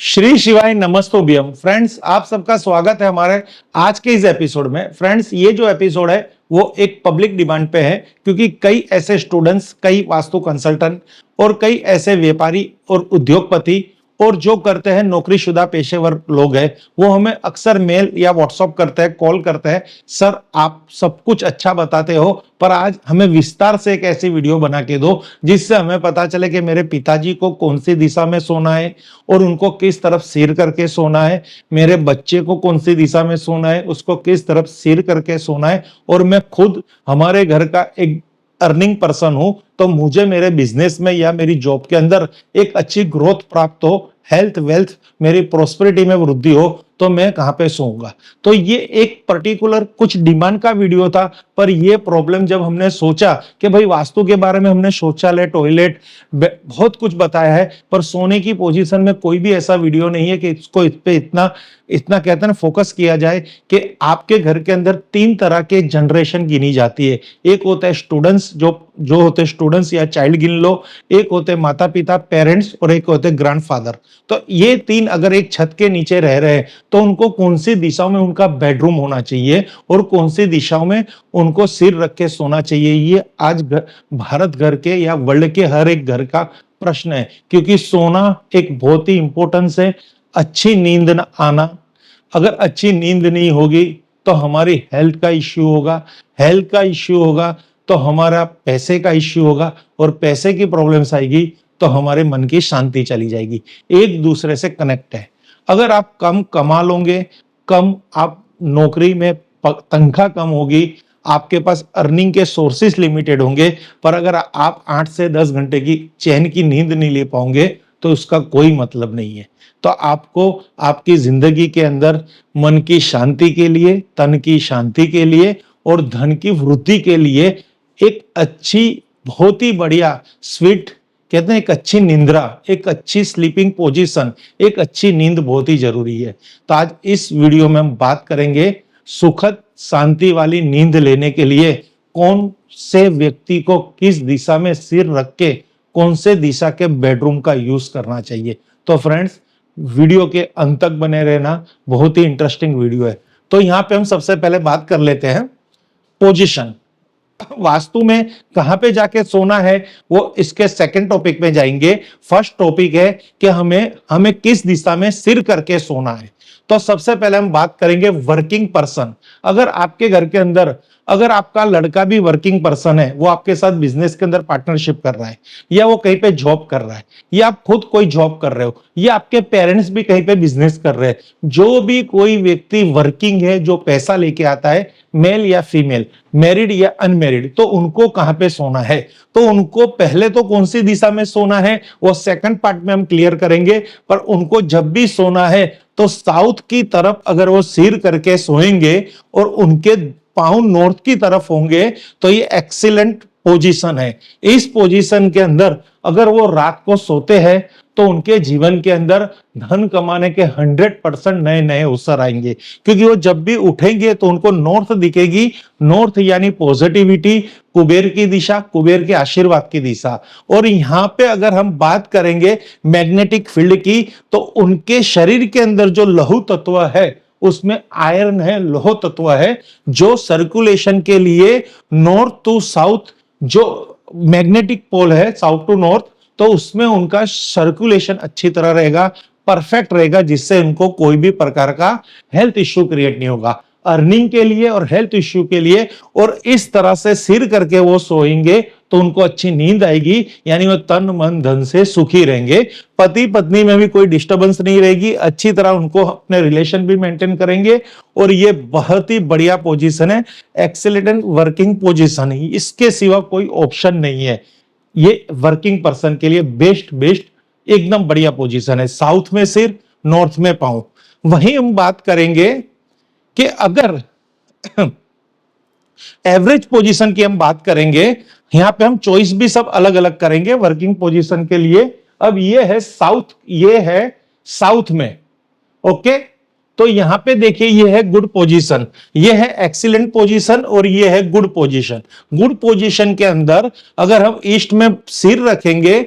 श्री शिवाय नमस्तोभ्यम फ्रेंड्स, आप सबका स्वागत है हमारे आज के इस एपिसोड में। फ्रेंड्स, ये जो एपिसोड है वो एक पब्लिक डिमांड पे है, क्योंकि कई ऐसे स्टूडेंट्स, कई वास्तु कंसल्टेंट और कई ऐसे व्यापारी और उद्योगपति और जो करते हैं नौकरीशुदा पेशेवर लोग हैं, वो हमें अक्सर मेल या व्हाट्सएप करते हैं, कॉल करते हैं, सर आप सब कुछ अच्छा बताते हो पर आज हमें विस्तार से एक ऐसी वीडियो बना के दो जिससे हमें पता चले कि मेरे पिताजी को कौन सी दिशा में सोना है और उनको किस तरफ सिर करके सोना है, मेरे बच्चे को कौन सी दिशा में सोना है, उसको किस तरफ सिर करके सोना है, और मैं खुद हमारे घर का एक अर्निंग पर्सन हूं तो मुझे मेरे बिजनेस में या मेरी जॉब के अंदर एक अच्छी ग्रोथ प्राप्त हो, हेल्थ वेल्थ मेरी प्रोस्पेरिटी में वृद्धि हो, तो मैं कहां पे सोऊंगा। तो ये एक पर्टिकुलर कुछ डिमांड का वीडियो था, पर ये प्रॉब्लम जब हमने सोचा कि भाई वास्तु के बारे में हमने शौचालय, टॉयलेट बहुत कुछ बताया है, पर सोने की पोजीशन में कोई भी ऐसा वीडियो नहीं है कि इसको इस पे इतना इतना कहते हैं ना फोकस किया जाए कि आपके घर के अंदर तीन तरह के जनरेशन गिनी जाती है। एक होता है स्टूडेंट्स, जो होते हैं स्टूडेंट्स या चाइल्ड गिन लो, एक होते हैं माता पिता पेरेंट्स, और एक होते हैं ग्रैंडफादर। तो ये तीन अगर एक छत के नीचे रह रहे हैं तो उनको कौन सी दिशाओं में उनका बेडरूम होना चाहिए और कौन सी दिशाओं में उनको सिर रख के सोना चाहिए, ये आज भारत घर के या वर्ल्ड के हर एक घर का प्रश्न है। क्योंकि सोना एक बहुत ही इंपॉर्टेंस है। अच्छी नींद न आना, अगर अच्छी नींद नहीं होगी तो हमारी हेल्थ का इश्यू होगा, हेल्थ का इश्यू होगा तो हमारा पैसे का इश्यू होगा, और पैसे की प्रॉब्लम्स आएगी तो हमारे मन की शांति चली जाएगी। एक दूसरे से कनेक्ट है। अगर आप कम कमा लोगे, कम आप नौकरी में तनख्वाह कम होगी, आपके पास अर्निंग के सोर्सेस लिमिटेड होंगे, पर अगर आप 8 से 10 घंटे की चैन की नींद नहीं ले पाओगे तो उसका कोई मतलब नहीं है। तो आपको आपकी जिंदगी के अंदर मन की शांति के लिए, तन की शांति के लिए और धन की वृद्धि के लिए एक अच्छी, बहुत ही बढ़िया स्वीट, कहते हैं एक अच्छी निंद्रा, एक अच्छी स्लीपिंग पोजीशन, एक अच्छी नींद बहुत ही जरूरी है। तो आज इस वीडियो में हम बात करेंगे सुखद शांति वाली नींद लेने के लिए कौन से व्यक्ति को किस दिशा में सिर रख के कौन से दिशा के बेडरूम का यूज करना चाहिए। तो फ्रेंड्स, वीडियो के अंत तक बने रहना, बहुत ही इंटरेस्टिंग वीडियो है। तो यहाँ पे हम सबसे पहले बात कर लेते हैं पोजीशन। वास्तु में कहां पे जाके सोना है वो इसके सेकंड टॉपिक में जाएंगे। फर्स्ट टॉपिक है कि हमें किस दिशा में सिर करके सोना है। तो सबसे पहले हम बात करेंगे वर्किंग पर्सन। अगर आपके घर के अंदर, अगर आपका लड़का भी वर्किंग पर्सन है, वो आपके साथ बिजनेस के अंदर पार्टनरशिप कर रहा है, या वो कहीं पे जॉब कर रहा है, या आप खुद कोई जॉब कर रहे हो, या आपके पेरेंट्स भी कहीं पे बिजनेस कर रहे हैं, जो भी कोई व्यक्ति वर्किंग है, जो पैसा लेके आता है, मेल या फीमेल, मैरिड या अनमैरिड, तो उनको कहां पे सोना है। तो उनको पहले तो कौन सी दिशा में सोना है वो सेकंड पार्ट में हम क्लियर करेंगे, पर उनको जब भी सोना है तो साउथ की तरफ अगर वो सिर करके सोएंगे और उनके पांव नॉर्थ की तरफ होंगे तो ये एक्सीलेंट पोजीशन है। इस पोजीशन के अंदर अगर वो रात को सोते हैं तो उनके जीवन के अंदर धन कमाने के 100% नए नए अवसर आएंगे, क्योंकि वो जब भी उठेंगे तो उनको नॉर्थ दिखेगी। नॉर्थ यानी पॉजिटिविटी, कुबेर की दिशा, कुबेर के आशीर्वाद की दिशा। और यहाँ पे अगर हम बात करेंगे मैग्नेटिक फील्ड की, तो उनके शरीर के अंदर जो लौह तत्व है उसमें आयरन है, लौह तत्व है, जो सर्कुलेशन के लिए नॉर्थ टू साउथ, जो मैग्नेटिक पोल है साउथ टू नॉर्थ, तो उसमें उनका सर्कुलेशन अच्छी तरह रहेगा, परफेक्ट रहेगा, जिससे उनको कोई भी प्रकार का हेल्थ इश्यू क्रिएट नहीं होगा। अर्निंग के लिए और हेल्थ इश्यू के लिए, और इस तरह से सिर करके वो सोएंगे तो उनको अच्छी नींद आएगी, यानी वो तन मन धन से सुखी रहेंगे। पति पत्नी में भी कोई डिस्टर्बेंस नहीं रहेगी, अच्छी तरह उनको अपने रिलेशन भी मेंटेन करेंगे। और ये बहुत ही बढ़िया पोजीशन है, एक्सीलेंट वर्किंग पोजीशन है, इसके सिवा कोई ऑप्शन नहीं है। ये वर्किंग पर्सन के लिए बेस्ट एकदम बढ़िया पोजीशन है। साउथ में सिर, नॉर्थ में पांव। वहीं हम बात करेंगे कि अगर एवरेज पोजीशन की हम बात करेंगे, यहां पे हम चॉइस भी सब अलग अलग करेंगे वर्किंग पोजीशन के लिए। अब ये है साउथ, ये है साउथ में, ओके। तो यहां पे देखिए ये है गुड पोजीशन, ये है एक्सीलेंट पोजीशन और ये है गुड पोजीशन। गुड पोजीशन के अंदर अगर हम ईस्ट में सिर रखेंगे,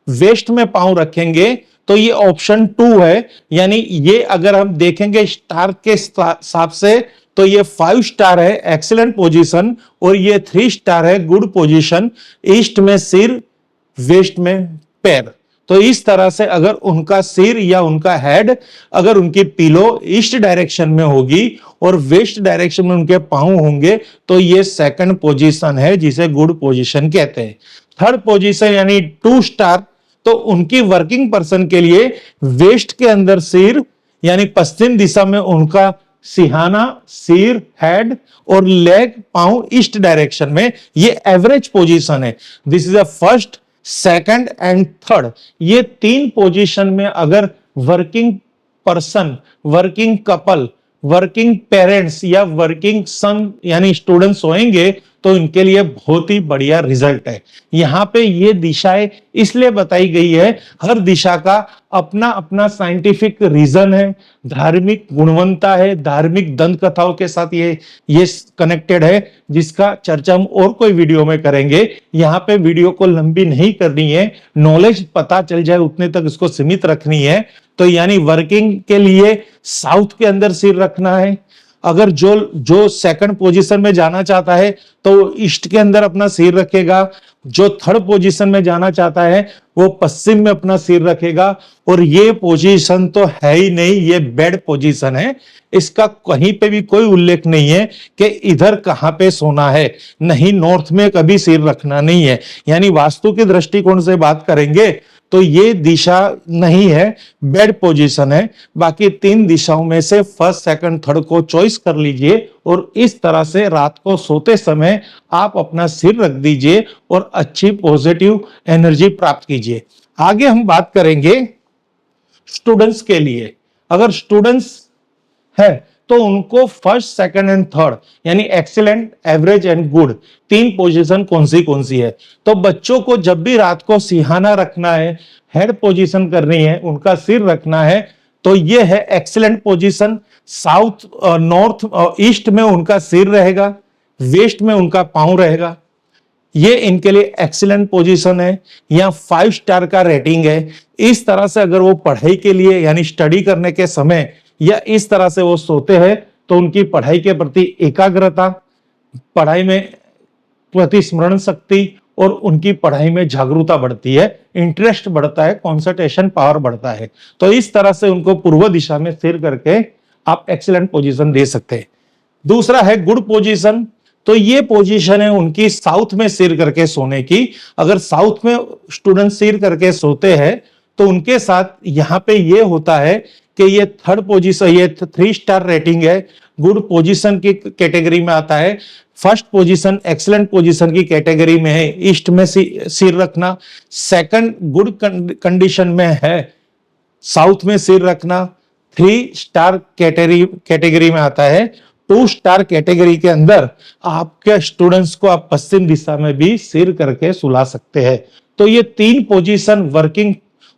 वेस्ट में पांव रखेंगे, तो ये ऑप्शन 2 है। यानी ये अगर हम देखेंगे स्टार के हिसाब से तो ये 5 स्टार है, एक्सीलेंट पोजीशन, और ये 3 स्टार है, गुड पोजीशन। ईस्ट में सिर, वेस्ट में पैर। तो इस तरह से अगर उनका सिर या उनका हेड, अगर उनकी पिलो ईस्ट डायरेक्शन में होगी और वेस्ट डायरेक्शन में उनके पांव होंगे तो ये सेकंड पोजीशन है, जिसे गुड पोजीशन कहते हैं। थर्ड पोजीशन यानी 2 स्टार, तो उनकी वर्किंग पर्सन के लिए वेस्ट के अंदर सिर यानी पश्चिम दिशा में उनका सिहाना, सिर, हेड और लेग, पांव ईस्ट डायरेक्शन में, ये एवरेज पोजीशन है। This is a first, second and third. ये 3 पोजीशन में अगर working person, working couple, working parents या वर्किंग सन यानी स्टूडेंट्स होंगे तो इनके लिए बहुत ही बढ़िया रिजल्ट है। यहां पे ये दिशाएं इसलिए बताई गई है, हर दिशा का अपना अपना साइंटिफिक रीजन है, धार्मिक गुणवत्ता है, धार्मिक दंत कथाओं के साथ ये कनेक्टेड है, जिसका चर्चा हम और कोई वीडियो में करेंगे। यहाँ पे वीडियो को लंबी नहीं करनी है, नॉलेज पता चल जाए उतने तक इसको सीमित रखनी है। तो यानी वर्किंग के लिए साउथ के अंदर सिर रखना है। अगर जो सेकंड पोजीशन में जाना चाहता है तो ईस्ट के अंदर अपना सिर रखेगा। जो थर्ड पोजीशन में जाना चाहता है वो पश्चिम में अपना सिर रखेगा। और ये पोजीशन तो है ही नहीं, ये बेड पोजीशन है। इसका कहीं पे भी कोई उल्लेख नहीं है कि इधर कहां पे सोना है, नहीं नॉर्थ में कभी सिर रखना नहीं है। यानी वास्तु के दृष्टिकोण से बात करेंगे तो ये दिशा नहीं है, बेड पोजीशन है। बाकी 3 दिशाओं में से फर्स्ट, सेकंड, थर्ड को चॉइस कर लीजिए और इस तरह से रात को सोते समय आप अपना सिर रख दीजिए और अच्छी पॉजिटिव एनर्जी प्राप्त कीजिए। आगे हम बात करेंगे स्टूडेंट्स के लिए। अगर स्टूडेंट्स है तो उनको फर्स्ट, सेकंड एंड थर्ड यानी excellent, average and good 3 position कौन सी है। तो बच्चों को जब भी रात को सिहाना रखना है, हेड पोजीशन करनी है, उनका सिर रखना है, तो ये है excellent position. South, north, east में उनका सिर रहेगा, वेस्ट में उनका पांव रहेगा। ये इनके लिए एक्सीलेंट पोजीशन है। यहाँ 5 स्टार का रेटिंग है। इस तरह से अगर वो पढ़ाई के लिए यानी स्टडी करने के समय या इस तरह से वो सोते हैं तो उनकी पढ़ाई के प्रति एकाग्रता, पढ़ाई में प्रति स्मरण शक्ति और उनकी पढ़ाई में जागरूकता बढ़ती है, इंटरेस्ट बढ़ता है, कंसंट्रेशन पावर बढ़ता है। तो इस तरह से उनको पूर्व दिशा में स्थिर करके आप एक्सीलेंट पोजीशन दे सकते हैं। दूसरा है गुड पोजीशन। तो ये पोजीशन है उनकी साउथ में सिर करके सोने की। अगर साउथ में स्टूडेंट सिर करके सोते हैं तो उनके साथ यहाँ पे ये होता है कि ये थर्ड पोजीशन, ये 3 स्टार रेटिंग है, गुड पोजीशन की कैटेगरी में आता है। फर्स्ट पोजीशन एक्सीलेंट पोजीशन की कैटेगरी में है, ईस्ट में सिर रखना। सेकंड गुड कंडीशन में है, साउथ में सिर रखना। 3 स्टार कैटेगरी में आता है। 2 स्टार कैटेगरी के अंदर आपके स्टूडेंट्स को आप पश्चिम दिशा में भी सिर करके सुला सकते हैं। तो ये 3 पोजीशन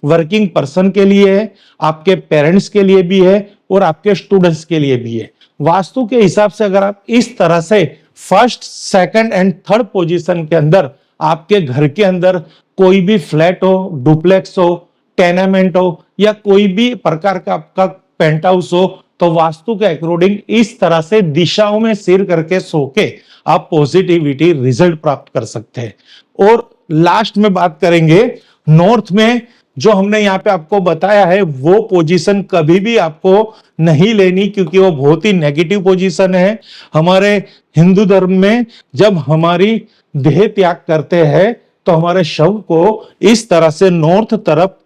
वर्किंग पर्सन के लिए है, आपके पेरेंट्स के लिए भी है और आपके स्टूडेंट्स के लिए भी है। वास्तु के हिसाब से अगर आप इस तरह से first, second and third position के अंदर आपके घर के अंदर कोई भी फ्लैट हो, डुप्लेक्स हो, टेनामेंट हो या कोई भी प्रकार का आपका पेंट हाउस हो, तो वास्तु के अकॉर्डिंग इस तरह से दिशाओं में सिर करके सो के आप पॉजिटिविटी रिजल्ट प्राप्त कर सकते हैं। और लास्ट में बात करेंगे नॉर्थ में, जो हमने यहाँ पे आपको बताया है वो पोजीशन कभी भी आपको नहीं लेनी, क्योंकि वो बहुत ही नेगेटिव पोजीशन है। हमारे हिंदू धर्म में जब हमारी देह त्याग करते हैं तो हमारे शव को इस तरह से नॉर्थ तरफ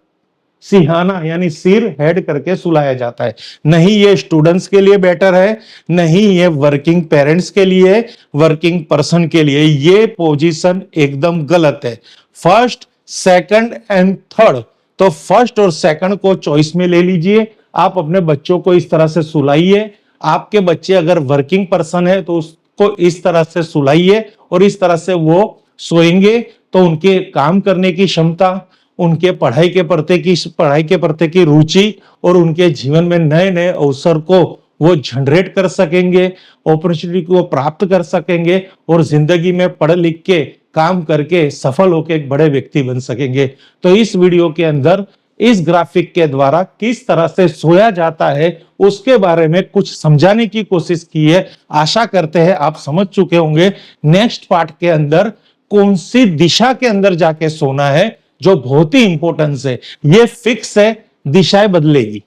सिहाना यानी सिर हेड करके सुलाया जाता है। नहीं ये स्टूडेंट्स के लिए बेटर है, नहीं ये वर्किंग पेरेंट्स के लिए, वर्किंग पर्सन के लिए ये पोजीशन एकदम गलत है। फर्स्ट, सेकंड एंड थर्ड, तो फर्स्ट और सेकंड को चॉइस में ले लीजिए। आप अपने बच्चों को इस तरह से सुलाइए। आपके बच्चे अगर वर्किंग पर्सन है तो उसको इस तरह से सुलाइए और इस तरह से वो सोएंगे तो उनके काम करने की क्षमता, उनके पढ़ाई के प्रति की रुचि और उनके जीवन में नए नए अवसर को वो जनरेट कर सकेंगे, अपॉर्चुनिटी को प्राप्त कर सकेंगे और जिंदगी में पढ़ लिख के काम करके सफल होकर एक बड़े व्यक्ति बन सकेंगे। तो इस वीडियो के अंदर इस ग्राफिक के द्वारा किस तरह से सोया जाता है उसके बारे में कुछ समझाने की कोशिश की है। आशा करते हैं आप समझ चुके होंगे नेक्स्ट पार्ट के अंदर कौन सी दिशा के अंदर जाके सोना है, जो बहुत ही इंपॉर्टेंस है। ये फिक्स है, दिशाएं बदलेगी,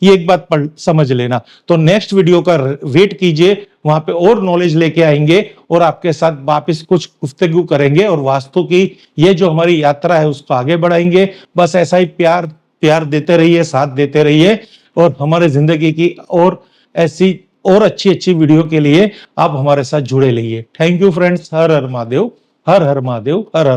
ये एक बात पढ़ समझ लेना। तो नेक्स्ट वीडियो का वेट कीजिए, वहां पे और नॉलेज लेके आएंगे और आपके साथ वापस कुछ गुफ्तगू करेंगे और वास्तु की ये जो हमारी यात्रा है उसको आगे बढ़ाएंगे। बस ऐसा ही प्यार प्यार देते रहिए, साथ देते रहिए और हमारे जिंदगी की और ऐसी और अच्छी अच्छी वीडियो के लिए आप हमारे साथ जुड़े रहिए। Thank you friends. Her her Mahadev, her her Mahadev, her her.